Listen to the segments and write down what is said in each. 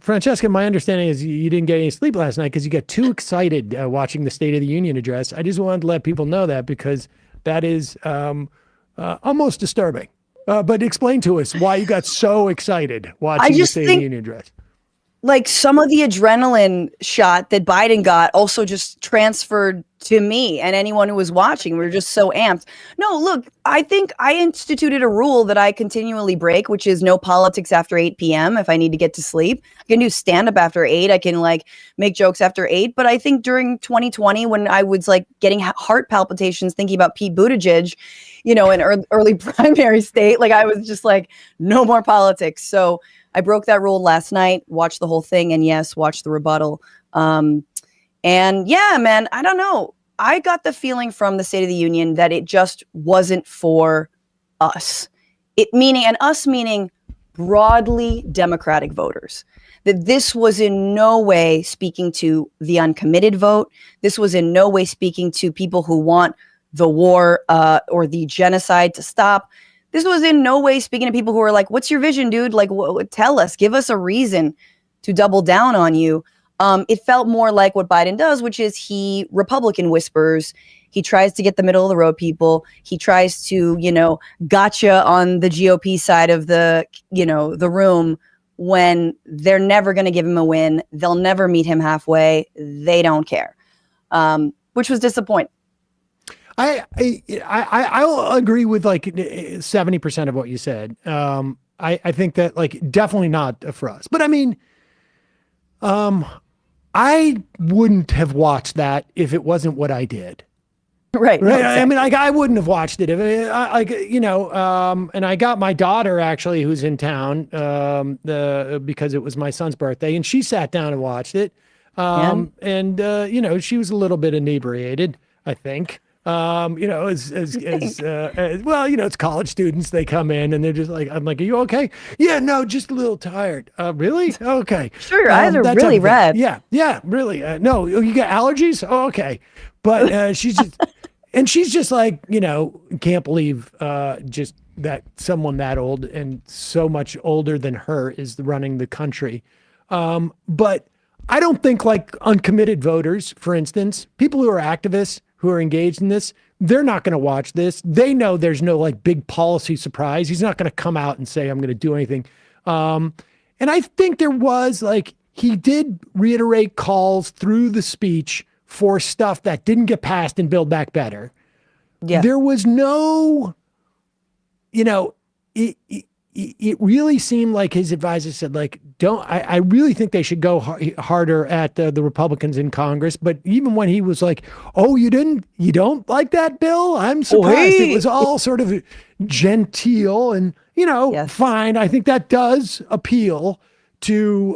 Francesca, my understanding is you didn't get any sleep last night because you got too excited watching the State of the Union address. I just wanted to let people know that because that is almost disturbing. But explain to us why you got so excited watching the State of the Union address. Like some of the adrenaline shot that Biden got also just transferred to me and anyone who was watching. We were just so amped. No, look, I think I instituted a rule that I continually break, which is no politics after 8 p.m. if I need to get to sleep. I can do stand-up after 8. I can like make jokes after 8. But I think during 2020, when I was like getting heart palpitations thinking about Pete Buttigieg, you know, in early primary state, like I was just like, no more politics. So I broke that rule last night, watched the whole thing, and yes, watched the rebuttal. And yeah, man, I don't know. I got the feeling from the State of the Union that it just wasn't for us. Us meaning broadly Democratic voters. That this was in no way speaking to the uncommitted vote. This was in no way speaking to people who want the war or the genocide to stop. This was in no way speaking to people who are like, what's your vision, dude? Like, tell us, give us a reason to double down on you. It felt more like what Biden does, which is he Republican whispers. He tries to get the middle of the road people. He tries to, you know, gotcha on the GOP side of the, you know, the room when they're never going to give him a win. They'll never meet him halfway. They don't care, which was disappointing. I'll agree with like 70% of what you said. I think that like definitely not for us, but I mean, I wouldn't have watched that if it wasn't what I did. Right. No, exactly. I mean, like I wouldn't have watched it if and I got my daughter actually who's in town, because it was my son's birthday and she sat down and watched it. She was a little bit inebriated, I think. It's college students, they come in and they're just like, I'm like, are you okay? Yeah, no, just a little tired. Really? Okay. Sure. Your eyes are really red. Yeah, really. No, you got allergies? Oh, okay. But she's just like, you know, can't believe just that someone that old and so much older than her is running the country. But I don't think like uncommitted voters, for instance, people who are activists, who are engaged in this, they're not going to watch this. They know there's no like big policy surprise. He's not going to come out and say, I'm going to do anything. And I think there was like, he did reiterate calls through the speech for stuff that didn't get passed in Build Back Better. Yeah. There was no, you know, it really seemed like his advisor said, like, I really think they should go harder at the Republicans in Congress. But even when he was like, oh, you don't like that bill? I'm surprised. It was all sort of genteel and, you know, yes. Fine. I think that does appeal to,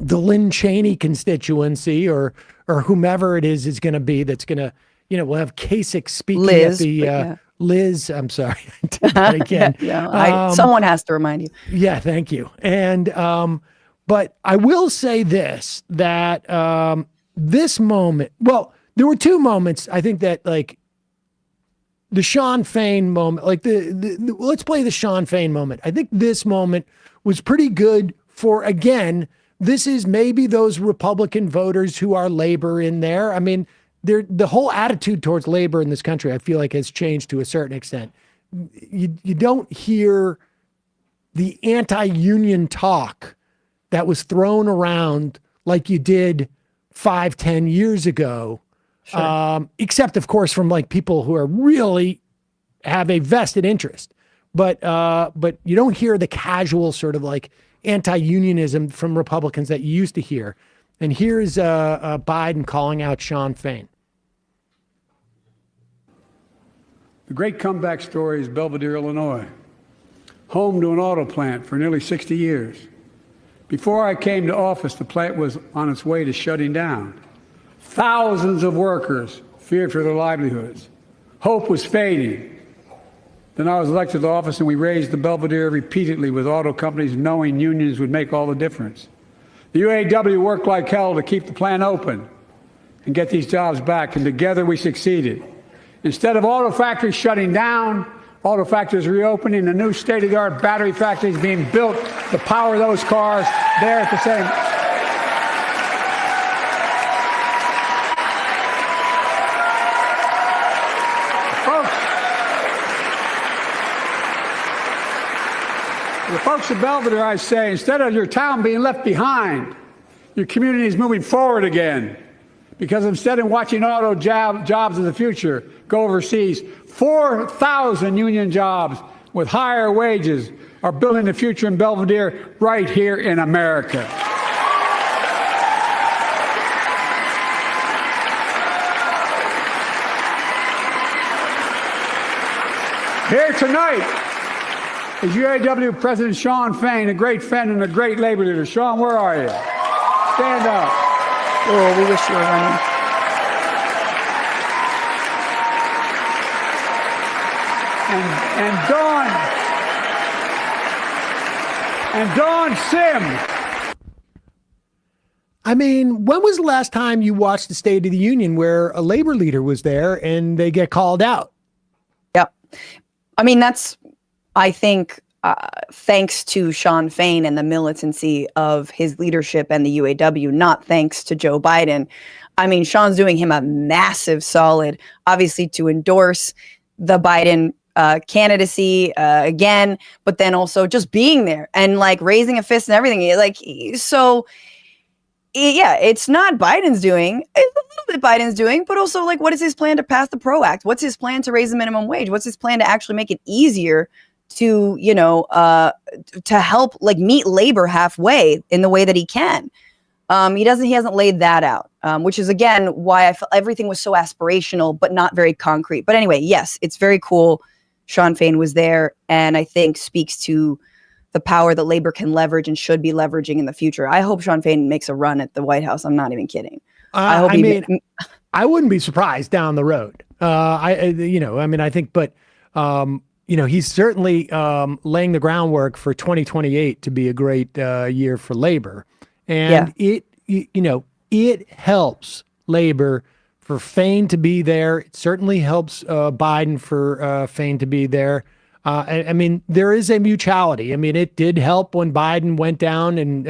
the Lynn Cheney constituency or whomever it is going to be that's going to, you know, we'll have Kasich speaking Liz, at the Liz, I'm sorry. I did that again. Someone has to remind you. Yeah, thank you. And but I will say this, that this moment, well, there were two moments, I think that like the Sean Fain moment, like the let's play the Sean Fain moment. I think this moment was pretty good for, again, this is maybe those Republican voters who are labor in there. I mean, the whole attitude towards labor in this country, I feel like, has changed to a certain extent. You don't hear the anti-union talk that was thrown around like you did 5-10 years ago. Sure. Except, of course, from like people who are really have a vested interest. But you don't hear the casual sort of like anti-unionism from Republicans that you used to hear. And here's Biden calling out Sean Fain. The great comeback story is Belvedere, Illinois, home to an auto plant for nearly 60 years. Before I came to office, the plant was on its way to shutting down. Thousands of workers feared for their livelihoods. Hope was fading. Then I was elected to office and we raised the Belvedere repeatedly with auto companies knowing unions would make all the difference. The UAW worked like hell to keep the plant open and get these jobs back, and together we succeeded. Instead of auto factories shutting down, Auto factories reopening, a new state-of-the-art battery factories being built to power those cars there at the same. The folks at Belvedere, I say, instead of your town being left behind, your community is moving forward again. Because instead of watching auto jobs of the future go overseas, 4,000 union jobs with higher wages are building the future in Belvedere right here in America. Here tonight is UAW President Shawn Fain, a great friend and a great labor leader. Shawn, where are you? Stand up. Oh, we wish you were running. And Dawn Sim. I mean, when was the last time you watched the State of the Union where a labor leader was there and they get called out? Yep. I mean, that's, I think, thanks to Shawn Fain and the militancy of his leadership and the UAW, not thanks to Joe Biden. I mean, Shawn's doing him a massive solid, obviously, to endorse the Biden candidacy again, but then also just being there and like raising a fist and everything. Like, so yeah, it's not Biden's doing. It's a little bit Biden's doing, but also like, what is his plan to pass the PRO Act? What's his plan to raise the minimum wage? What's his plan to actually make it easier to, you know, to help like meet labor halfway in the way that he can? He hasn't laid that out, which is again why I felt everything was so aspirational, but not very concrete. But anyway, yes, it's very cool. Shawn Fain was there, and I think speaks to the power that labor can leverage and should be leveraging in the future. I hope Shawn Fain makes a run at the White House. I'm not even kidding. I hope I wouldn't be surprised down the road. I think, but he's certainly laying the groundwork for 2028 to be a great year for labor. And it helps labor for Fain to be there. It certainly helps Biden for Fain to be there. I mean, there is a mutuality. I mean, it did help when Biden went down and,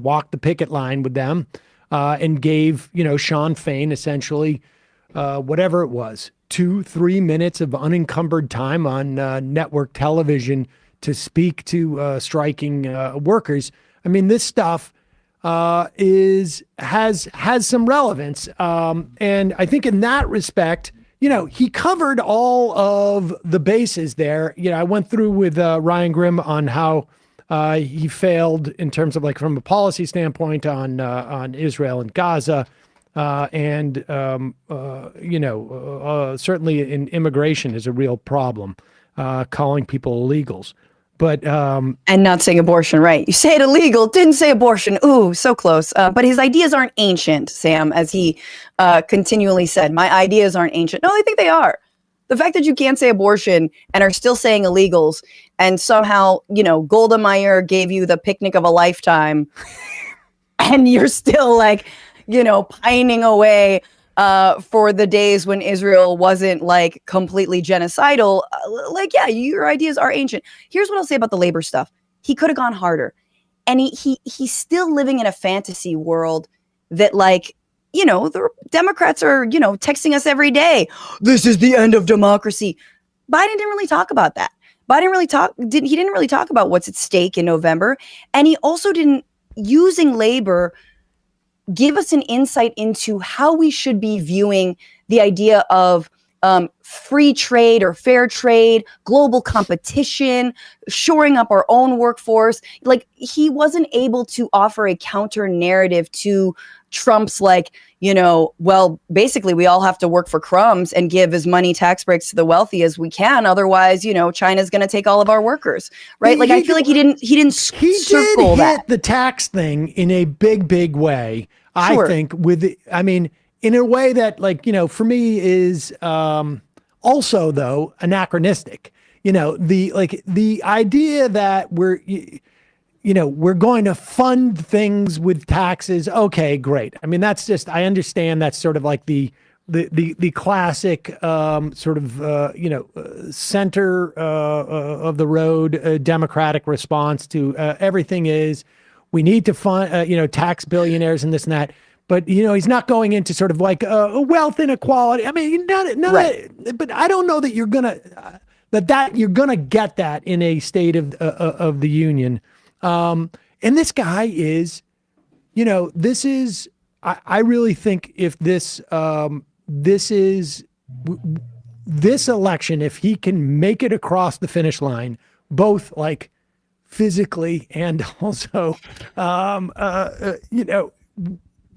walked the picket line with them and gave, Shawn Fain essentially whatever it was, 2-3 minutes of unencumbered time on network television to speak to striking workers. I mean, this stuff has some relevance. And I think in that respect, he covered all of the bases there. I went through with Ryan Grimm on how he failed in terms of like from a policy standpoint on Israel and Gaza, and certainly in immigration is a real problem, calling people illegals. But and not saying abortion, right? You say it illegal, didn't say abortion. Ooh, so close. But his ideas aren't ancient, Sam, as he continually said. My ideas aren't ancient. No, I think they are. The fact that you can't say abortion and are still saying illegals, and somehow, Golda Meir gave you the picnic of a lifetime, and you're still like, pining away for the days when Israel wasn't like completely genocidal. Your ideas are ancient. Here's what I'll say about the labor stuff. He could have gone harder. And he's still living in a fantasy world that the Democrats are, texting us every day. This is the end of democracy. Biden didn't really talk about that. He didn't really talk about what's at stake in November. And he also didn't, using labor, give us an insight into how we should be viewing the idea of free trade or fair trade, global competition, shoring up our own workforce. Like, he wasn't able to offer a counter narrative to Trump's basically we all have to work for crumbs and give as many tax breaks to the wealthy as we can. Otherwise, China's going to take all of our workers, right? I feel like he did circle hit the tax thing in a big way. Sure. I think in a way that for me is also though anachronistic. The idea that we're going to fund things with taxes. Okay, great. I mean, I understand that's sort of like the the classic sort of center of the road democratic response to everything is we need to fund tax billionaires and this and that. But he's not going into sort of like wealth inequality. I mean, but I don't know that you're gonna you're gonna get that in a State of the Union. And this guy is, this is. I really think if this election, if he can make it across the finish line, both like physically and also,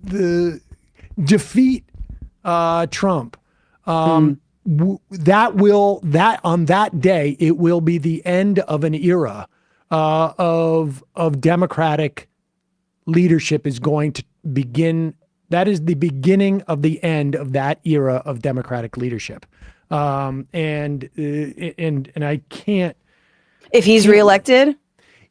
the defeat Trump, that on that day it will be the end of an era of Democratic leadership is going to begin. That is the beginning of the end of that era of Democratic leadership, and I can't. If he's reelected.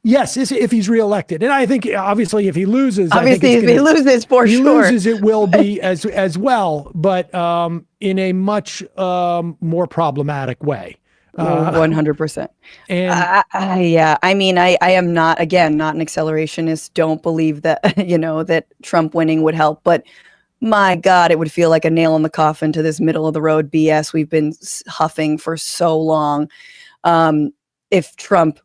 Yes, if he's reelected, and I think obviously if he loses, he loses for sure. He loses, it will be as well, but in a much more problematic way. 100%. And yeah, I mean, I am not an accelerationist. Don't believe that that Trump winning would help, but my God, it would feel like a nail in the coffin to this middle of the road BS we've been huffing for so long. If Trump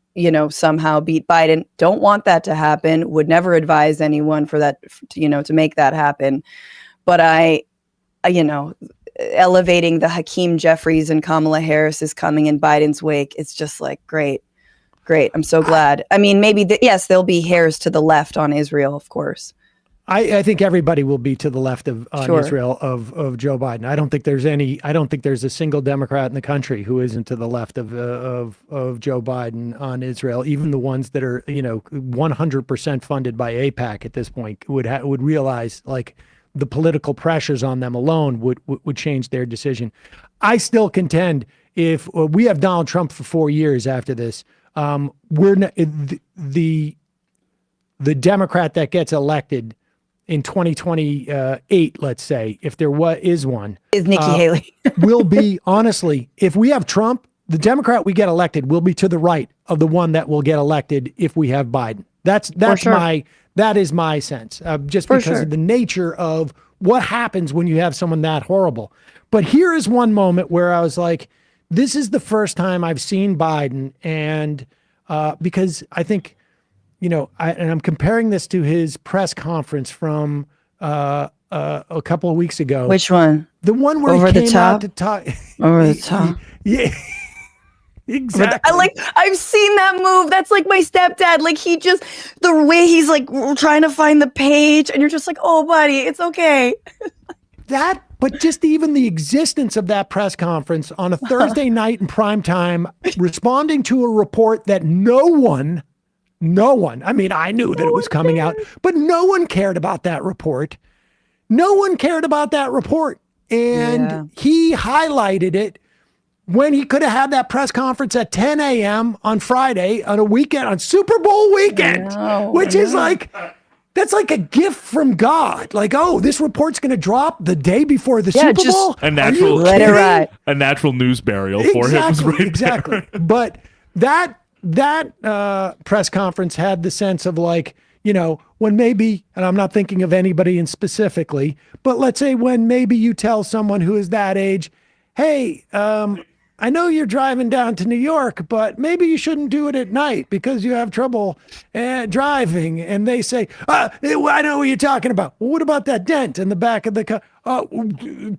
somehow beat Biden. Don't want that to happen. Would never advise anyone for that, to make that happen. But elevating the Hakeem Jeffries and Kamala Harris is coming in Biden's wake. It's just like, great. I'm so glad. I mean, maybe, there'll be hairs to the left on Israel, of course. I think everybody will be to the left on Sure. Israel of Joe Biden. I don't think there's a single Democrat in the country who isn't to the left of Joe Biden on Israel. Even the ones that are 100% funded by AIPAC at this point would realize like the political pressures on them alone would change their decision. I still contend if we have Donald Trump for 4 years after this, we're not, the Democrat that gets elected in 2028, let's say, if there is one, is Nikki Haley. will be, honestly, if we have Trump, the Democrat we get elected will be to the right of the one that will get elected if we have Biden. That is my sense, just because of the nature of what happens when you have someone that horrible. But here is one moment where I was like, this is the first time I've seen Biden, and because I think, and I'm comparing this to his press conference from a couple of weeks ago. Which one? The one where Over he the came top? out to talk. Over the top. Yeah, exactly. I've seen that move. That's like my stepdad. Like the way he's like trying to find the page, and you're just like, oh, buddy, it's okay. But just even the existence of that press conference on a Thursday night in prime time, responding to a report that no one, I mean, I knew that it was coming out, but no one cared about that report. No one cared about that report. And he highlighted it when he could have had that press conference at 10 a.m. on Friday on a weekend, on Super Bowl weekend, which is like, that's like a gift from God. Like, oh, this report's going to drop the day before the Super Bowl. A natural, a natural news burial for him. Exactly. But that press conference had the sense of like, when maybe, and I'm not thinking of anybody in specifically, but let's say when maybe you tell someone who is that age, hey, I know you're driving down to New York, but maybe you shouldn't do it at night because you have trouble driving. And they say, I know what you're talking about. Well, what about that dent in the back of the car?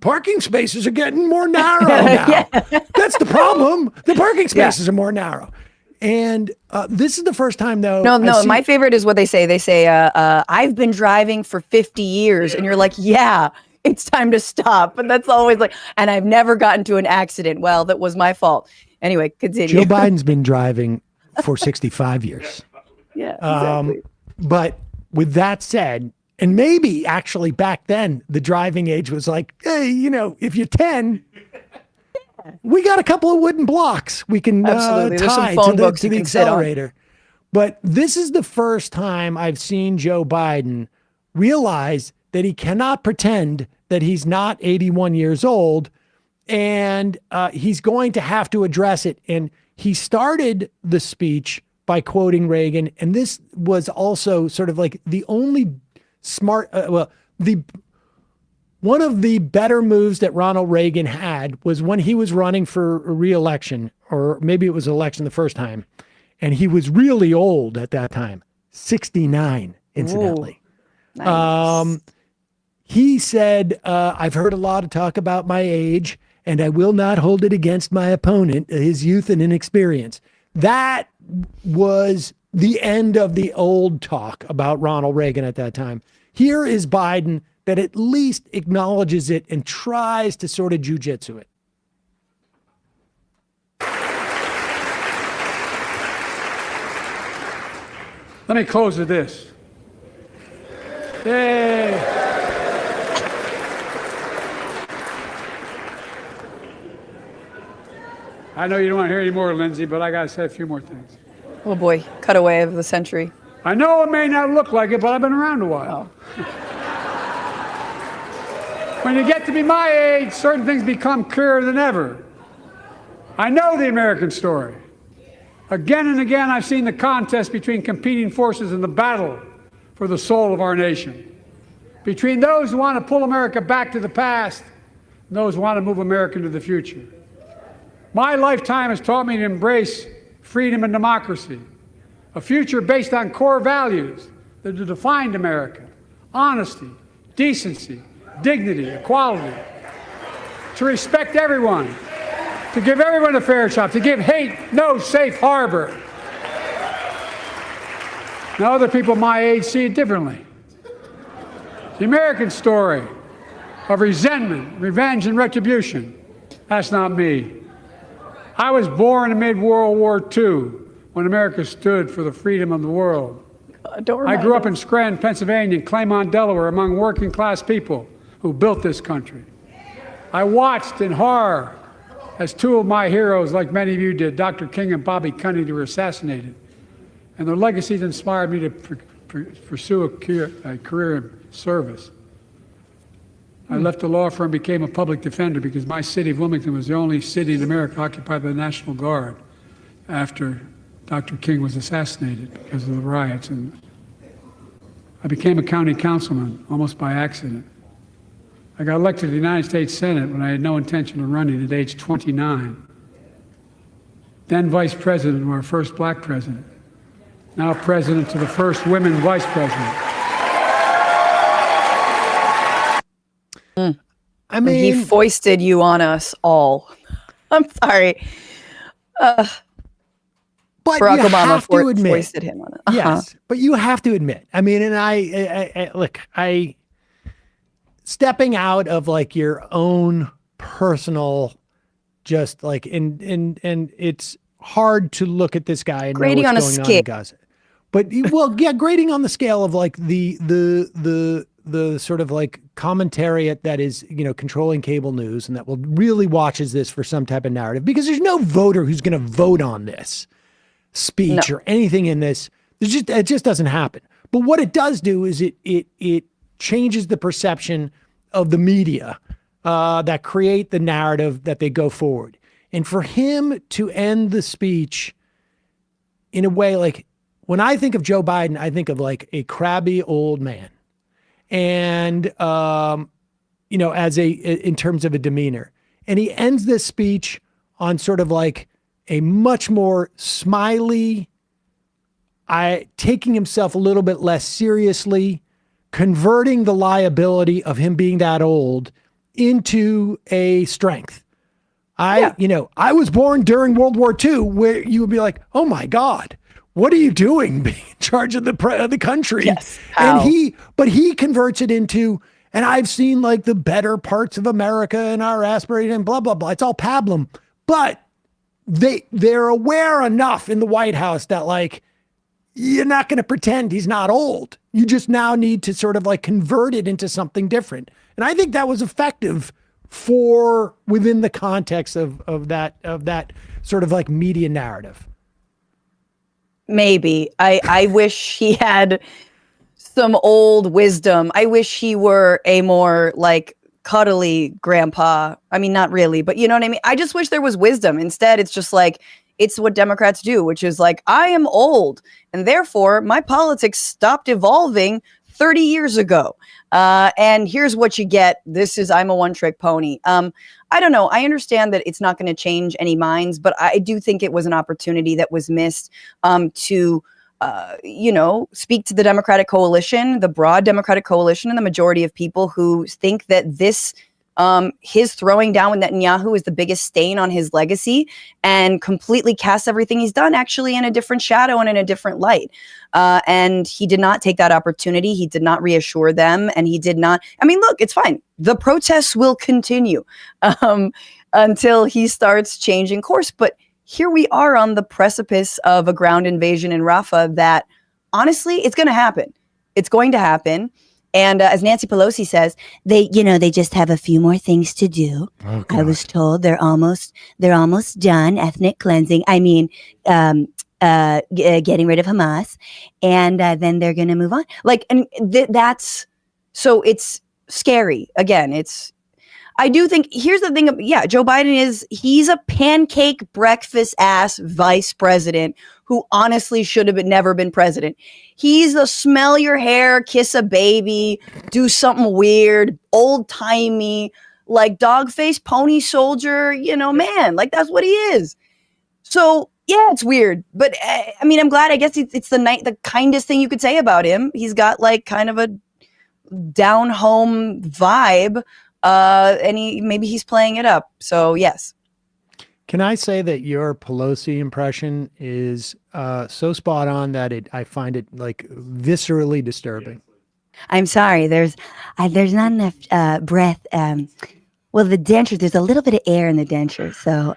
Parking spaces are getting more narrow now. That's the problem. The parking spaces are more narrow. And this is the first time, though. No. My favorite is what they say. They say, I've been driving for 50 years. And you're like, yeah, it's time to stop. But that's always like, and I've never gotten to an accident. Well, that was my fault. Anyway, continue. Joe Biden's been driving for 65 years. Yeah, exactly. But with that said, and maybe actually back then, the driving age was like, hey, if you're 10, we got a couple of wooden blocks we can tie to the accelerator. But this is the first time I've seen Joe Biden realize that he cannot pretend that he's not 81 years old, and he's going to have to address it. And he started the speech by quoting Reagan, and this was also sort of like the only smart, one of the better moves that Ronald Reagan had was when he was running for re-election, or maybe it was election the first time, and he was really old at that time, 69, incidentally. Ooh, nice. He said, I've heard a lot of talk about my age, and I will not hold it against my opponent, his youth and inexperience. That was the end of the old talk about Ronald Reagan at that time. Here is Biden that at least acknowledges it and tries to sort of jujitsu it. Let me close with this. Yay! I know you don't want to hear any more, Lindsay, but I got to say a few more things. Oh boy, cutaway of the century. I know it may not look like it, but I've been around a while. Oh. When you get to be my age, certain things become clearer than ever. I know the American story. Again and again, I've seen the contest between competing forces in the battle for the soul of our nation. Between those who want to pull America back to the past and those who want to move America into the future. My lifetime has taught me to embrace freedom and democracy, a future based on core values that have defined America: honesty, decency, dignity, equality, to respect everyone, to give everyone a fair shot, to give hate no safe harbor. Now, other people my age see it differently. The American story of resentment, revenge, and retribution, that's not me. I was born amid World War II when America stood for the freedom of the world. I grew up in Scranton, Pennsylvania, and Claymont, Delaware, among working class people who built this country. I watched in horror as two of my heroes, like many of you did, Dr. King and Bobby Kennedy, were assassinated. And their legacies inspired me to pursue a career in service. I left the law firm and became a public defender because my city of Wilmington was the only city in America occupied by the National Guard after Dr. King was assassinated because of the riots. And I became a county councilman almost by accident. I got elected to the United States Senate when I had no intention of running at age 29. Then vice president of our first black president. Now president to the first women vice president. I mean, he foisted you on us all. I'm sorry. but Barack you Obama have to admit, foisted him on it. Yes, but you have to admit. I mean, and I look, stepping out of like your own personal, just like, and it's hard to look at this guy and grading know on a what's going scale. on in Gaza. But well, yeah, grading on the scale of like the sort of like commentary that is, you know, controlling cable news and that will really watches this for some type of narrative, because there's no voter who's going to vote on this speech or anything in this. It just doesn't happen. But what it does do is it changes the perception of the media that create the narrative that they go forward. And for him to end the speech in a way, like when I think of Joe Biden, I think of like a crabby old man. And, you know, in terms of a demeanor. And he ends this speech on sort of like a much more smiley, taking himself a little bit less seriously, converting the liability of him being that old into a strength. You know, I was born during World War II, where you would be like, oh my God, what are you doing being in charge of the country? Yes. And he converts it into, and I've seen like the better parts of America and our aspiration and blah, blah, blah. It's all pablum. But they're aware enough in the White House that like, you're not going to pretend he's not old. You just now need to sort of like convert it into something different. And I think that was effective for within the context of that sort of like media narrative. Maybe. I wish he had some old wisdom. I wish he were a more like cuddly grandpa. I mean, not really, but you know what I mean? I just wish there was wisdom. Instead, it's just like, it's what Democrats do, which is like, I am old, and therefore my politics stopped evolving 30 years ago. And here's what you get. I'm a one-trick pony. I don't know. I understand that it's not going to change any minds, but I do think it was an opportunity that was missed to speak to the Democratic coalition, the broad Democratic coalition, and the majority of people who think that his throwing down with Netanyahu is the biggest stain on his legacy and completely casts everything he's done actually in a different shadow and in a different light. And he did not take that opportunity. He did not reassure them. And he did not. I mean, look, it's fine. The protests will continue until he starts changing course. But here we are on the precipice of a ground invasion in Rafah that, honestly, it's going to happen. It's going to happen. And as Nancy Pelosi says, they just have a few more things to do. Oh, I was told they're almost done ethnic cleansing. I mean, getting rid of Hamas, and then they're going to move on. That's so it's scary. Again, I do think, here's the thing. Joe Biden he's a pancake breakfast ass vice president who honestly should have never been president. He's a smell your hair, kiss a baby, do something weird, old timey, like dog face pony soldier, man, like that's what he is. So yeah, it's weird, but I mean, I'm glad. I guess it's the kindest thing you could say about him. He's got like kind of a down home vibe. And maybe he's playing it up. So yes. Can I say that your Pelosi impression is so spot on that I find it like viscerally disturbing? I'm sorry. There's not enough breath. Well, the dentures. There's a little bit of air in the denture, so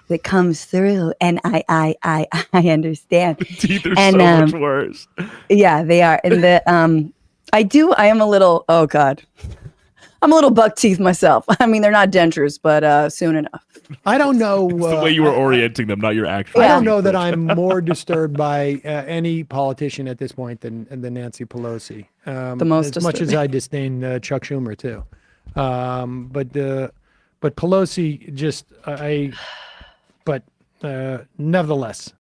that comes through, and I understand. Teeth are so much worse. Yeah, they are. And I am a little. Oh God. I'm a little buck teeth myself. I mean, they're not dentures, but soon enough. I don't know. It's the way you were orienting them, not your actual. I don't know that I'm more disturbed by any politician at this point than Nancy Pelosi. The most as much as I disdain Chuck Schumer too. But Pelosi just But nevertheless,